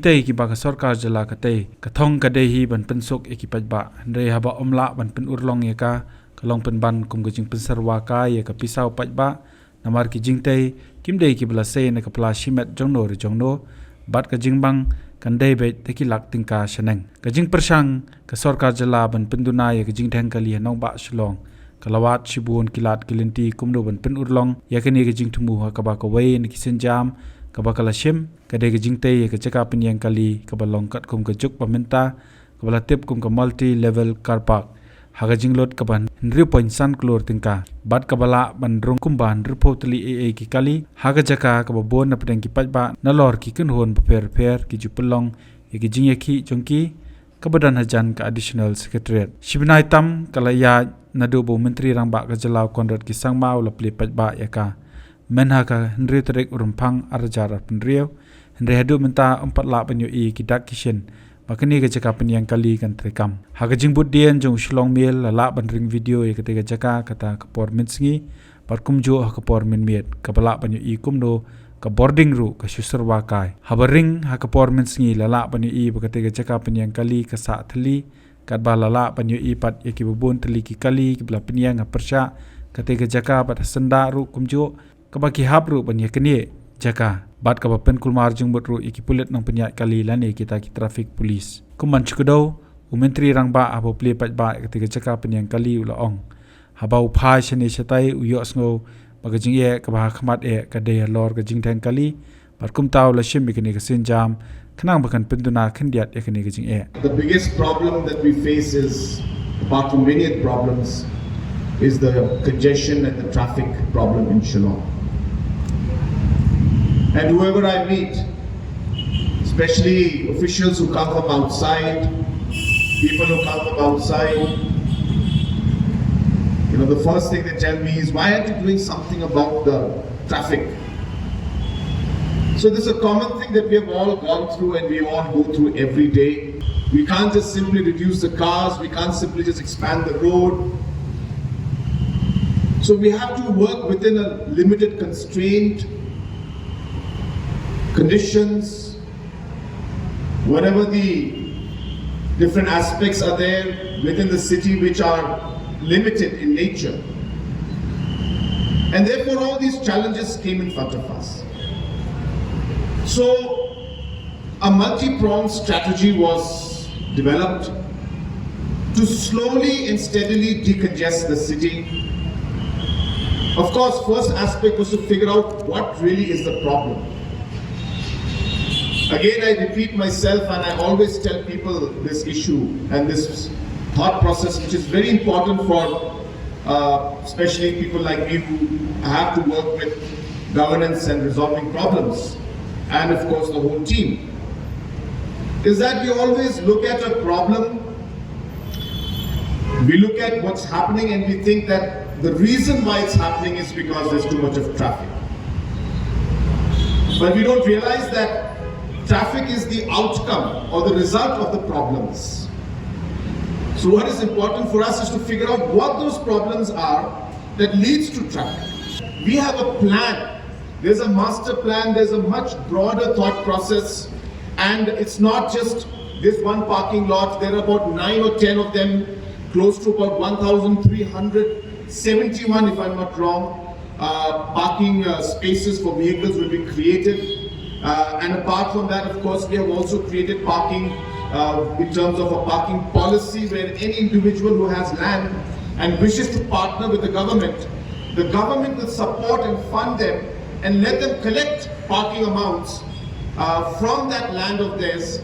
jingtei ki ba ka sarkar jala ka tei ka thong ka dei hi ban pensok eki Paidbah re haba omla ban pen urlong ye ka kalong pen ban kum ka jing pensarwa ka ye ka Pisa Paidbah namar ki jingtei kim dei ki bla sei na ka pla shimet jongno re jongno bat ka jingbang kan dei be te ki lak tingka shaneng ka jing persang ka sarkar jala ban penduna ye ka jing thang kali nong ba Shillong kalawat shibun kilat kilinti kumno ban pen urlong ya ka ni ka jing thumu ha ka ba ka wei ni ki senjam ka ba kala shim ka de ka jingtei ka chaka pinyang kali ka ba longkat kum ka juk pamenta ka ba tip kum ka multi level car park ha ka jinglot ka ban nri point san Klur tingka bat ka bala ban rong kum ban repotli aa ki kali ha ka jaka ka ba bon na pedang ki Paidbah na lor ki kun hon per ki jupelong ye ki jing ki jongki ka badan hajan ka additional secretariat shibnai tam kala ya Naduh bu menteri rangba ka jalau konrat ki sangma ula pli Paidbah ya ka menha ka nri terek Rymphang arjar penriau nri hadu menta 4 la penyu i ki Decongestion makani ka jaka penyang kali kan Treikam ha ka jingbut dien jong Shillong Mail la ban ring video ye ketika jaka kata ka por min sngi par kumjo ha ka por min miet ka bala penyu i kumdo ka boarding ru ka susarwa kai ha ring ha ka por min sngi la penyu i ketika jaka penyang kali ka sa thli kat balala penyu i pat ye ki bubun thli ki kali ki bla penyang ha persha ketika jaka pat senda ru kumjo kabaki habru ban yakni jaka bat ka pen kulmar jungbut ru iki pulet nang penyat kali lani kita ki traffic police kuman chukdo menteri rangba abo Plie Paidbah ketika jaka penyang kali ula ong habau phai shani shatai uyo sngo bagajing ye ka ba khmat e ka de lor ka jing thang kali par kum taw la shim ikni ka sinjam khnang bakan penduna khandiat ekni ka jing e. The biggest problem that we face is, apart from many other problems, is the congestion and the traffic problem in Shillong. And whoever I meet, especially officials who come from outside, people who come from outside, the first thing they tell me is, why aren't you doing something about the traffic? So this is a common thing that we have all gone through and we all go through every day. We can't just simply reduce the cars, we can't simply just expand the road. So we have to work within a limited constraint, conditions, whatever the different aspects are there within the city which are limited in nature. And therefore all these challenges came in front of us. So a multi-pronged strategy was developed to slowly and steadily decongest the city. Of course, first aspect was to figure out what really is the problem. Again, I repeat myself and I always tell people this issue and this thought process, which is very important for especially people like me who have to work with governance and resolving problems, and of course the whole team, is that we always look at a problem, we look at what's happening and we think that the reason why it's happening is because there's too much of traffic. But we don't realize that traffic is the outcome or the result of the problems. So what is important for us is to figure out what those problems are that leads to traffic. We have a plan. There's a master plan, there's a much broader thought process, and it's not just this one parking lot. There are about 9 or 10 of them, close to about 1,371, if I'm not wrong, parking spaces for vehicles will be created. And apart from that, of course, we have also created parking in terms of a parking policy where any individual who has land and wishes to partner with the government will support and fund them and let them collect parking amounts from that land of theirs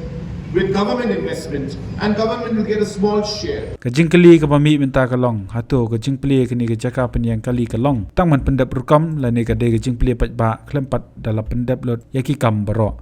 with government investment, and government will get a small share. Kajingkali ka pami minta kalong hato kajingpli kini ka jaka penyang kali kalong tangman pendap rukam lani ka de kajingpli Paidbah klempat dalam pendap lot yaki kam baro.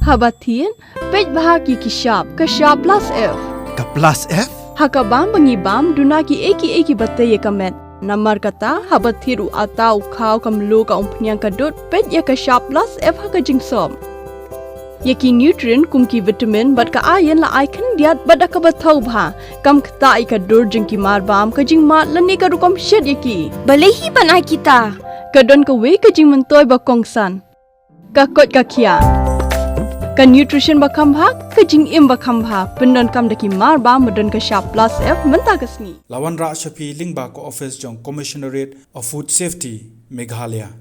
Habatin, Paidbah ki kishap plus F. Ka plus F? Hakabam bangibam dunaki eki bataya kamet. Namar kata habathiru atau kau kamlu ka umpnyang kadut pet ya kishap plus F haka jingsom. Yaki nutrient kumki vitamin bat ka ayan la ai kan diat bada ka bathau bha kam khta ai ka dur jingki marbam ka jingma lani ka rukom shed yaki Balehi banai kita. kadon ka we ka jing mentoy ba kongsan ka kot ka khia ka nutrition ba khambha ka jing im ba khambha pendon kam daki marbam madon ka sharp plus F menta kasni Lawan Ra Shafi Lingba ko office jong Commissionerate of Food Safety Meghalaya